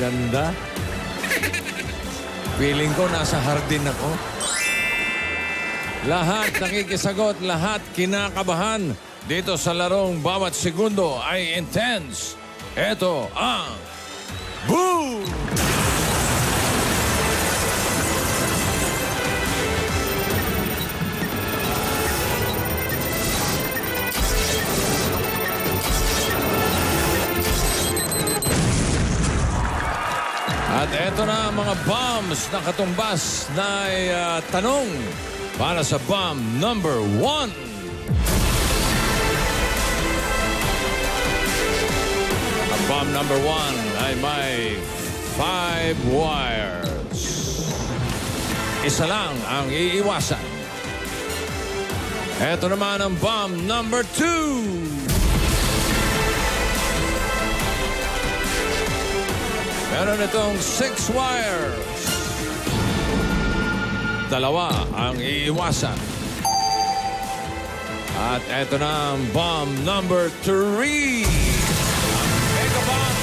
Ganda. Feeling ko nasa hardin ako. Lahat nakikisagot, lahat kinakabahan. Dito sa larong bawat segundo ay intense. Ito ang Boom! At eto na ang mga bombs na katumbas na tanong para sa bomb number 1. Ang bomb number 1 ay may 5 wires. Isa lang ang iiwasan. Eto naman ang bomb number 2. Meron itong 6 wires. 2 ang iiwasan. At eto na ang bomb number 3. Ang mega bomb.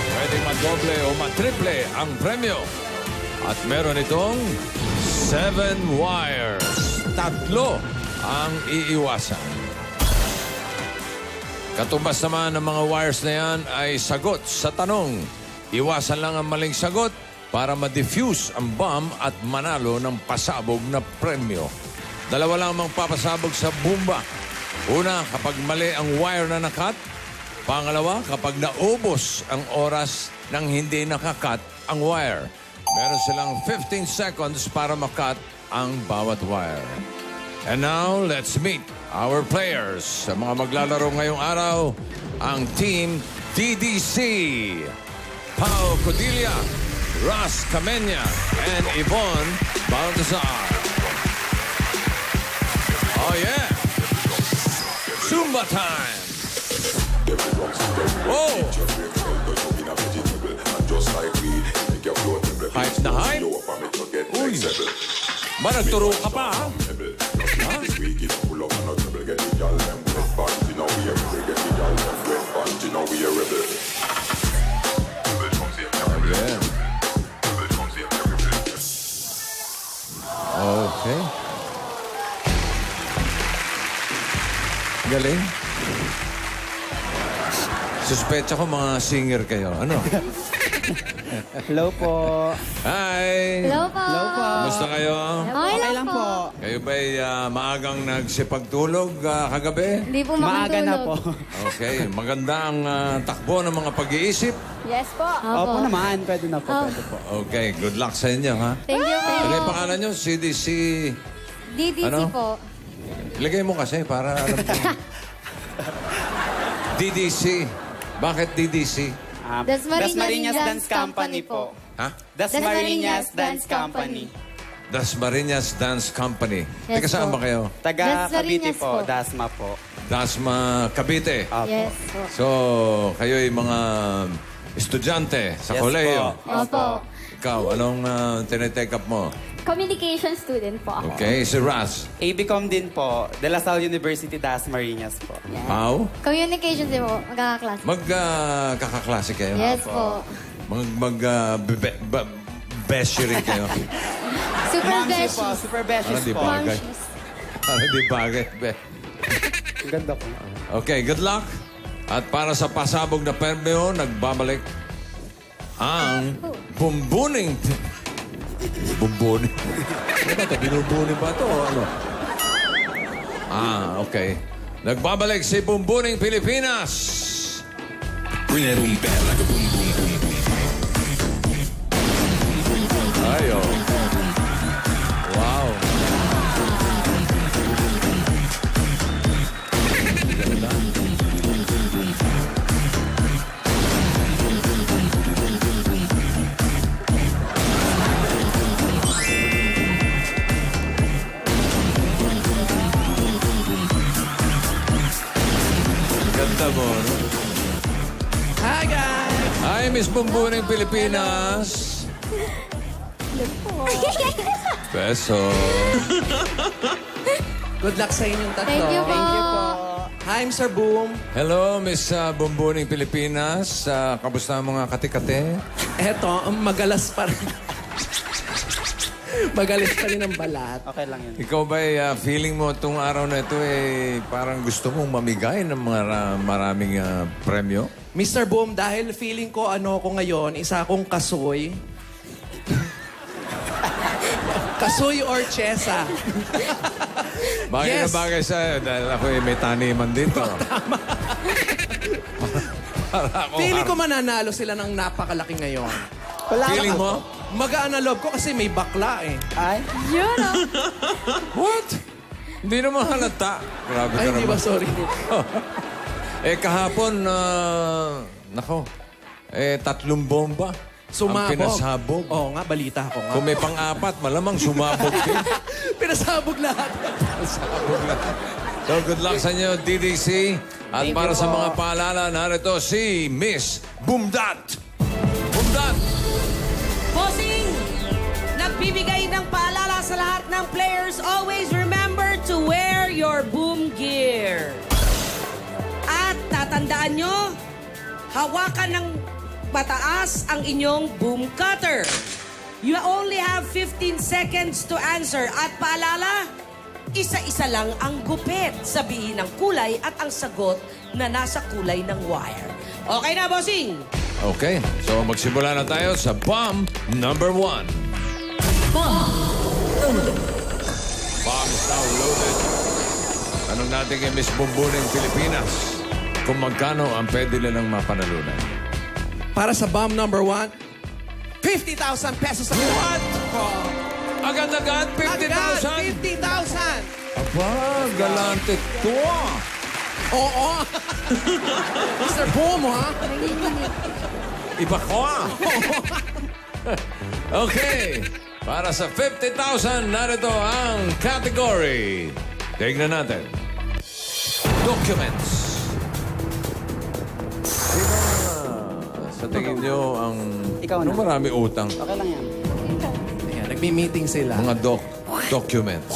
Pwedeng madoble o matriple ang premyo. At meron itong 7 wires. 3 ang iiwasan. Katumbas naman ng mga wires na yan ay sagot sa tanong. Iwasan lang ang maling sagot para ma-diffuse ang bomb at manalo ng pasabog na premyo. 2 lang ang papasabog sa bomba. Una, kapag mali ang wire na nakat. Pangalawa, kapag naubos ang oras ng hindi nakakat ang wire. Meron silang 15 seconds para makat ang bawat wire. And now, let's meet our players. Sa mga maglalaro ngayong araw, ang Team DDC. Pao Codilla, Ras Camenya, and Yvonne Baltazar. Oh yeah! Zumba time! Oh! Hype na hype? Uy! Ba, nagturo ka pa, ha? Ha? Ayan. Okay. Galing. Suspecha ko mga singer kayo. Ano? Hello po. Hi! Hello po. Hello po. Kumusta kayo? Okay lang po. Kayo ba'y maagang nagsipagtulog kagabi? Hindi po Maaga na po. makatulog. Okay. Maganda ang takbo ng mga pag-iisip. Yes po. Opo naman. Pwede na po. Pwede po. Okay. Good luck sa inyo, ha? Thank you po. Ano yung pangalan nyo? CDC... DDC Ano? po. Ilagay mo kasi para alam ko. DDC. Bakit DDC? Dasmariñas Dance Company po. Ha? Dasmariñas Dance Company. Dasmariñas Dance Company. Yes Teka, saan po. ba kayo? Taga Cavite Dasmariñas po. po. Dasma po. Dasma, Cavite. Opo. Yes po. So, kayo'y mga estudyante sa Yes koleyo. po. Opo. Ikaw, anong tinetake up mo? Communication student po ako. Okay, si Ras. ABCom din po. De La Salle University, Dasmariñas po. Yes. How? Communication din po. Magkakaklase. Magkakaklase kayo? Yes po. Beshiri kayo? Super Mamshi po. beshies. Super Ano beshies di po. ba? Bagay. Momshies. Ano di bagay? Ang ganda po. Okay, good luck. At para sa pasabog na premyo, nagbabalik ang bumbuning... Bumbuning? Ano ba ito? Binubuning ba ito o ano? Okay. Nagbabalik si Bumbuning Pilipinas. Bring that boom back like a boom boom boom boom. Ayo. Wow. Ganda. Ganda mo, no? Hi guys! Hi, Miss Bumbuning Pilipinas. Peso. Good luck sa inyong tatlo. Thank you po. Thank you po. Hi, Mr. Boom. Hello, Miss Bumbuning Pilipinas. Kamusta ang mga kate-kate? Eto, magalas pa rin. Magalas pa rin ang balat. Okay lang yun. Ikaw ba feeling mo itong araw na ito parang gusto mong mamigay ng maraming premyo? Mr. Boom, dahil feeling ko ko ngayon, isa akong kasoy. Kasoy or chesa. Bagay na Yes. bagay sa'yo dahil ako may taniman dito. Feeling ko mananalo sila ng napakalaki ngayon. Wala Feeling ka- mo? Magaan na loob ko kasi may bakla eh. Ay, Yun, oh. What? Hindi naman halata. Grabe ka Ay, di ba? naman. Sorry. Kahapon, nako, 3 bomba. Sumabog. Ang pinasabog. Oo nga, balita ko nga. Kung may pang-4, malamang sumabog din. Pinasabog lahat. So, good luck sa inyo, DDC. At Thank para you sa po. mga paalala, narito si Miss Bumdat. Bumdat! Bossing, nagbibigay ng paalala sa lahat ng players. Always remember to wear your boom gear. At tatandaan nyo, hawakan ng pataas ang inyong boom cutter. You only have 15 seconds to answer. At paalala, isa-isa lang ang gupit. Sabihin ang kulay at ang sagot na nasa kulay ng wire. Okay na, bossing? Okay, so magsimula na tayo sa bomb number 1. Bomb is now loaded. Tanong natin kay Miss Bumbuning Pilipinas kung magkano ang pwede nilang mapanalunan. Para sa bomb number 1, 50,000 pesos ang what? Agad-agad, 50,000! 50,000! Aba, galante to. Oo! Mr. Boom, ha? Iba ko ah. Okay, para sa 50,000, narito ang category. Tignan natin. Documents. Sa tingin nyo ang... Ikaw na. Anong marami utang? okay lang yan. Ayan, nagmi-meeting sila. Mga documents.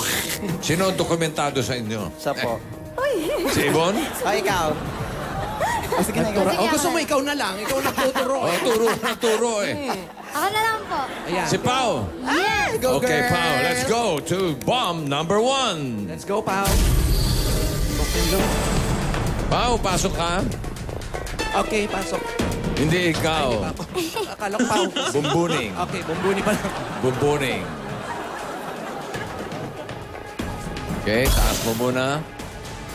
Sino ang dokumentado sa inyo? Siya po. Si Ibon? O, ikaw. O, sige na, ikaw. O, gusto mo ikaw na lang. Ikaw na tuturo. Oh, turo eh. Ako na lang po. Ayan. Si Pao. Yes! Go, Okay, girl. Pao, let's go to bomb number 1. Let's go, pal. Pao, pasok ka. Okay, pasok. Hindi ikaw. Akala ko, pao. Bumbuning. Okay, bumbuni pa lang. Bumbuning. Okay, taas mo muna.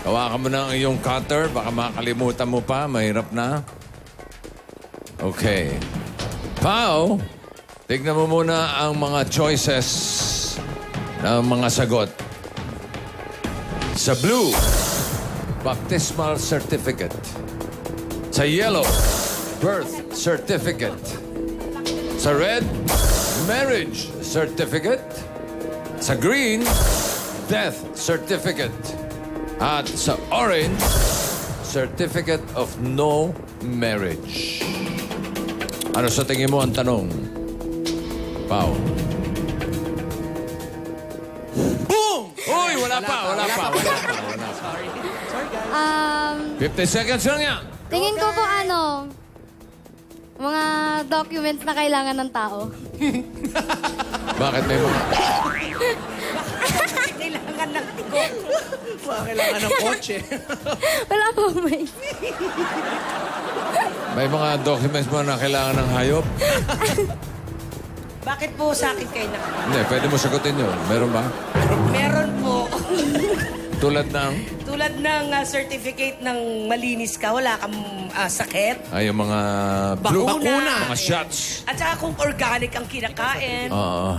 Hawakan mo na ang iyong cutter. Baka makalimutan mo pa. Mahirap na. Okay. Pao, tignan mo muna ang mga choices ng mga sagot. Sa blue, baptismal certificate. Sa yellow, birth certificate. Sa red, marriage certificate. Sa green, death certificate. At sa orange, certificate of no marriage. Ano sa tingin mo ang tanong? Pao. Boom! Uy, wala pa. Sorry. Sorry, guys. 50 seconds lang yan. Tingin ko po mga documents na kailangan ng tao. Bakit may mga... Kailangan ng tigot. Baka kailangan ng kotse. Wala po may. May mga documents mo na kailangan ng hayop? Bakit po sa akin kayo na? Hindi, pwede mo sagutin yun. Meron ba? Meron po. Tulad ng... Tulad ng certificate ng malinis ka, wala kang sakit. Ay, yung mga... blue- Bakuna. Mga shots. At saka kung organic ang kinakain. Oo.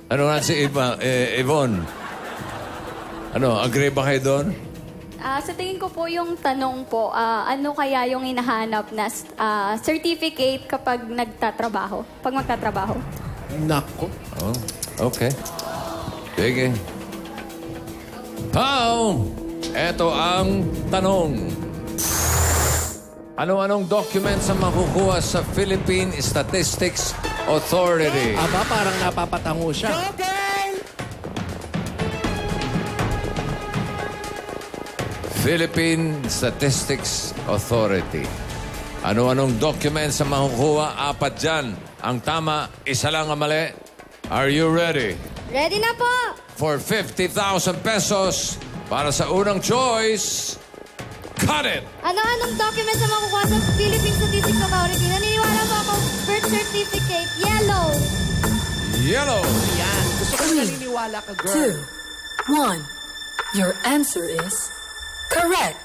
Ano nga si Yvonne? Ano, agree ba kayo doon? Sa tingin ko po yung tanong po, ano kaya yung hinahanap na certificate kapag nagtatrabaho? Pag magtatrabaho? Nako. Oh, okay. Sige. Pao, eto ang tanong. Ano-anong documents ang makukuha sa Philippine Statistics Authority? Aba, parang napapatango siya. Philippine Statistics Authority. Ano-anong documents ang makukuha? 4 dyan. Ang tama, isa lang ang mali. Are you ready? Ready na po! For 50,000 pesos para sa unang choice, cut it! Ano-anong documents ang makukuha sa Philippine Statistics Authority? Naniniwala po ako, birth certificate, yellow. Yellow. Yan. Gusto ko naniniwala ka, girl. 2, 1. Your answer is correct.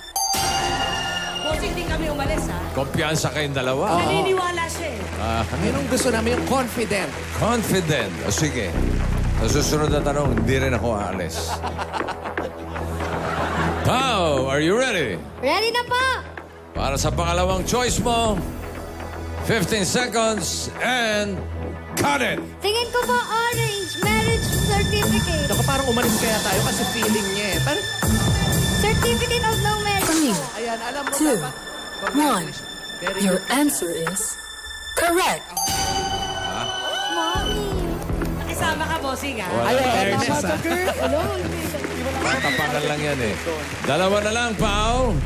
Bossing, hindi kami umalis, ha? Kumpiyansa kayong dalawa. Naniniwala siya, eh. Yun ang gusto namin, yung confident. Confident. O sige. Sa susunod na tanong, hindi rin ako aalis. Pao, are you ready? Ready na po! Para sa pangalawang choice mo, 15 seconds and cut it! Tingin ko po orange, marriage certificate. Ako parang umalis kaya tayo kasi feeling niya eh. Parang, Certificate of no marriage. 3, ayan, alam mo 2, dapat. 1. Very Your good. answer is correct. Mommy. Nakisama ka, bossing, ha? Wala fairness, ha? Hello? Matapakan lang yan eh. Dalawa na lang, Pao.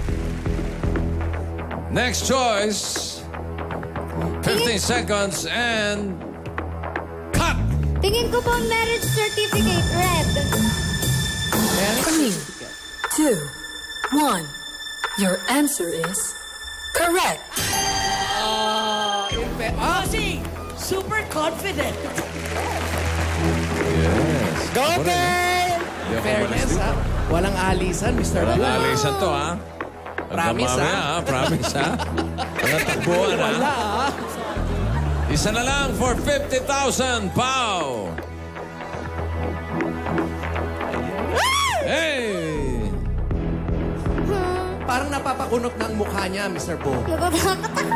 Next choice. 15 seconds and cut! Tingin ko po marriage certificate, red. 3, 2, 1. Your answer is correct. Bossing, super confident. Yes. Go, girl! Fairness, ha? Walang alisan, Mr. Walang Blue. alisan to, ha? Promise, Hanggang mamaya, ha? Promise, ha? Walang takbuhan, ha? Wala, ha? Isa na lang for 50,000, Pao! Hey! Parang napapakunot na ang mukha niya, Mr. Bo. Natatakot ako.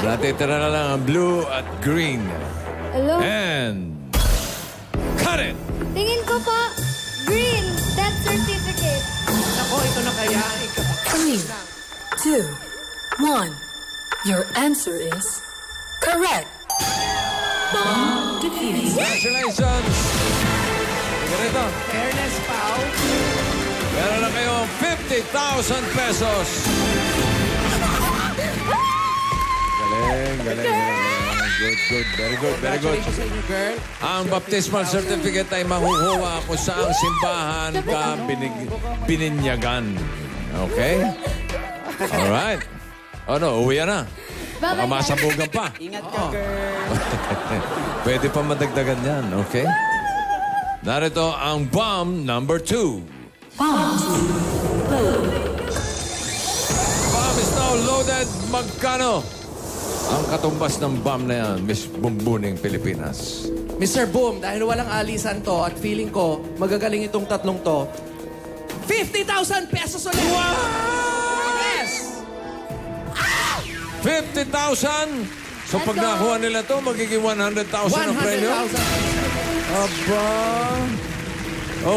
Natitira na lang ang blue at green. Hello? And cut it! Tingin ko po green, death certificate. Ako, ito na kaya. 3, 2, 1. Your answer is correct. Bomb defeated. Congratulations! Ganito, Fairness, pal. meron na kayong 50,000 pesos. Galing, galing, galing. Good, good. Very good, very good. Congratulations sa inyo, girl. Ang baptismal certificate ay makukuha kung saang simbahan ka bininyagan. Okay? Alright. Oh no, uwi na. Baka Bye-bye. masabugan pa. Ingat ka, girl. Pwede pa madagdagan yan, okay? Narito ang bomb number 2. Bomb Bomb is now loaded. Magkano? Ang katumbas ng bomb na yan, Miss Bumbuning Pilipinas. Mr. Boom, dahil walang alisan to at feeling ko magagaling itong tatlong to, 50,000 pesos ulit! Wow! Yes! 50,000? So pag nakuha nila to, magiging 100,000 ang premyo? 100,000. Aba.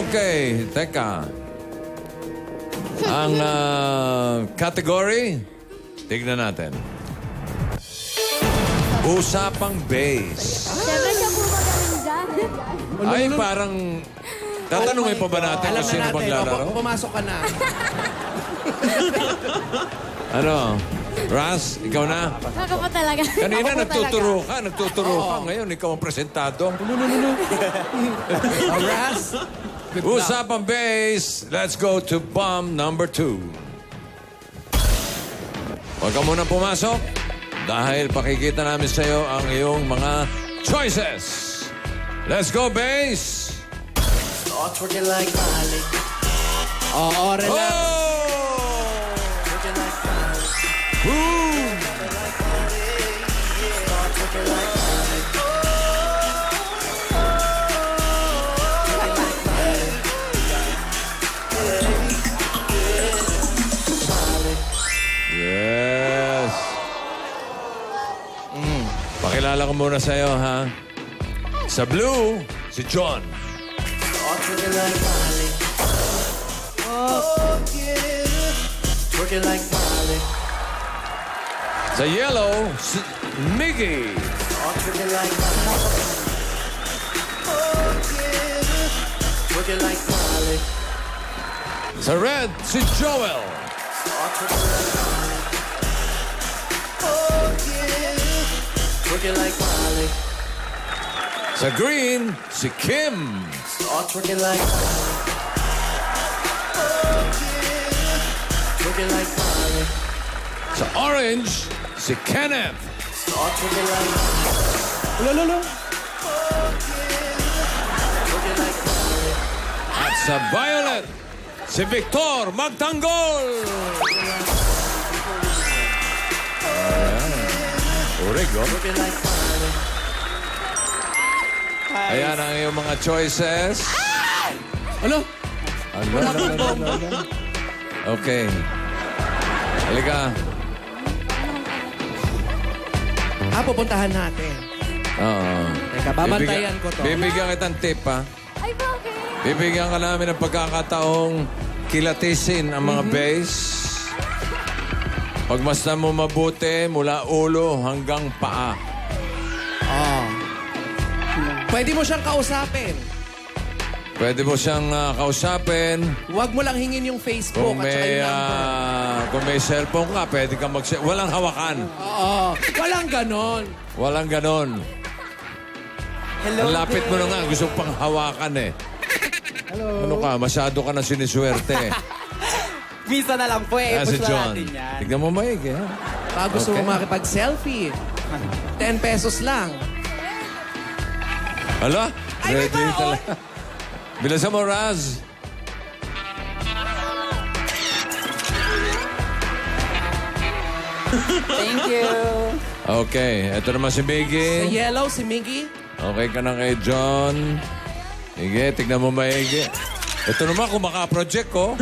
Okay, teka. Ang category, tignan natin. Usapang base. Siyempre siya po magaling dyan. Ay, parang... Tatanungin pa ba natin Alam kung na sino natin. bang lalaro? Pumasok ka na. Ano? Ras, ikaw na? Ako po talaga. Kanina Ako po nagtuturo ka. Ngayon, ikaw ang presentado. Ras, good luck. Usapang base. Let's go to bomb number 2. Huwag ka muna pumasok dahil pakikita namin sa iyo ang iyong mga choices. Let's go, base! Oo, relax. Oh! Boom! Yes! Pakilala ko muna sa iyo, ha? Sa blue, si John. Sa yellow, si Mickey. Sa red, si Joel. Working like Molly. Sa green, si Kim. Working like Working like Molly. Sa orange, si Kenneth. Working like Lolo. Working like Molly. At sa violet, si Victor Magtanggol. Urig, oh. Working like Molly. Ayan ang iyong mga choices. Ano? Okay. Halika. Pupuntahan natin. Oo. Teka, babantayan ko to. Bibigyan kitang tip, ha? Ay, bakit? Bibigyan ka namin ng pagkakataong kilatisin ang mga base. Pagmasdan mo mabuti mula ulo hanggang paa. Pwede mo siyang kausapin. Pwede mo siyang kausapin. Huwag mo lang hingin yung Facebook Kung at saka may, yung number. kung may cellphone ka, pwede kang walang hawakan. Oo. Walang ganon. Walang ganon. Hello. Ang lapit mo na nga. Gusto ko pang hawakan eh. Ano ka? Masyado ka na siniswerte eh. Minsan na lang po eh. Si Push na John. natin yan. Tignan mo maigi, ha? Baka gusto Okay. mo makipag-selfie. 10 pesos lang. Hala? Ay, may Ready baon! talaga. Bilisan mo, Raz. Thank you. Okay, eto naman si Sa Biggie. yellow, si Miggy. Okay ka na kay John. Sige, tignan mo maigi. Ito naman, kung maka-project ko.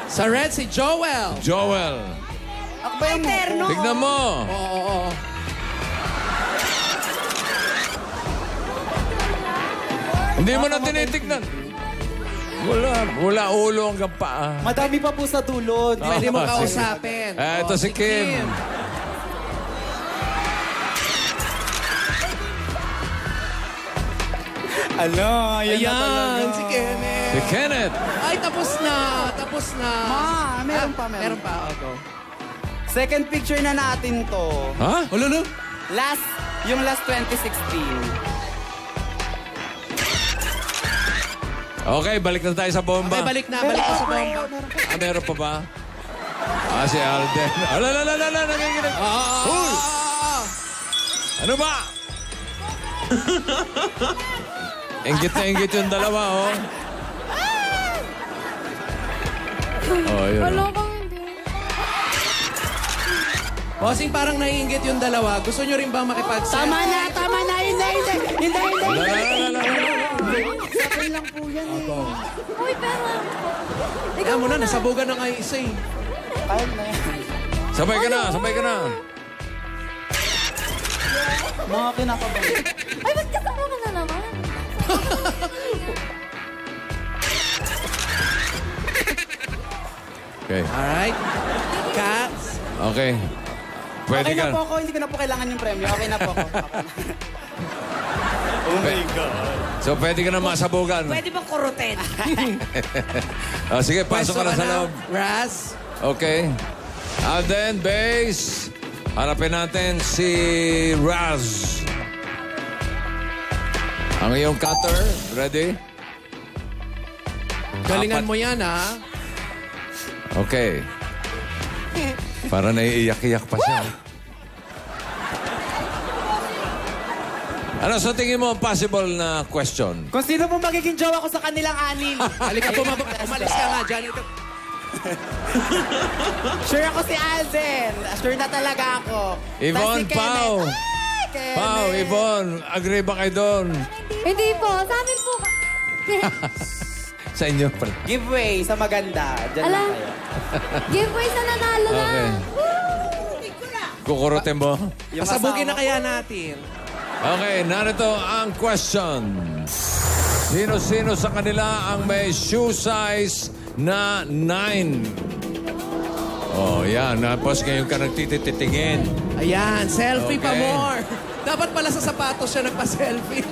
Sa red, si Joel. Joel. Eterno. Tignan mo. Oo. Hindi mo na tinitignan. Wala ulo hanggang paa. Madami pa po sa dulo. Pwede mo sige. kausapin. Ito si Kim. Ano? Ayan, si Kenneth. Si Kenneth. Ay, tapos na. Tapos na. meron pa, meron. Meron pa. Oh, go. Second picture na natin to. Ha? Lolo. Yung last 2016. Okay, balik na tayo sa bomba. Okay, balik na sa bomba. Meron pa ba? Si Alden. Ala, nanginginig. Uy! Ano ba? Inggit na inggit yung dalawa, oh. Oh, yun. Wala kang hindi. Bossing, parang naiinggit yung dalawa. Gusto nyo rin ba makipag-selfie? Tama na. Hindi. Ala. Second lang po yan eh. Uy, pero... Ikaw mo na, nasabugan na nga yung isa eh. Ayun na yan. Sabay ka na. Mga kinakabahan. Ay, ba't kasama ka na naman? Okay. Alright. Cats. Okay. Pwede Okay ka. na po ako. Hindi ko na po kailangan yung premyo. Okay na po ako. Oh my God. So, pwede ka na masabugan. Pwede bang kurutin? Sige, pasok ka na sa loob. Raz. Okay. Alden, base. Harapin natin si Raz. Ang iyong cutter. Ready? Galingan Apat. mo yan, ha? Okay. Para naiiyak-iyak pa siya. Ano sa tingin mo ang possible na question? Kung sino po magiging jowa ko sa kanilang anim. Halika, umalis ka nga dyan. Ito. Sure ako si Alden. Sure na talaga ako. Yvonne, Tas si Kenneth. Pao. Ay, Kenneth. Pao, Yvonne, agree ba kayo doon? Hindi po. Sa amin po. Sa inyo pala. Giveaway sa maganda. Diyan Ala. lang kayo. Giveaway sa nanalo na. Okay. Kukurutin mo? Yung Pasabugin asawa na kaya natin. Okay, narito ang question. Sino-sino sa kanila ang may shoe size na 9? Oh, yan. Tapos ngayon ka nagtititingin. Ayan, selfie pa Okay. more. Dapat pala sa sapatos siya nagpa-selfie.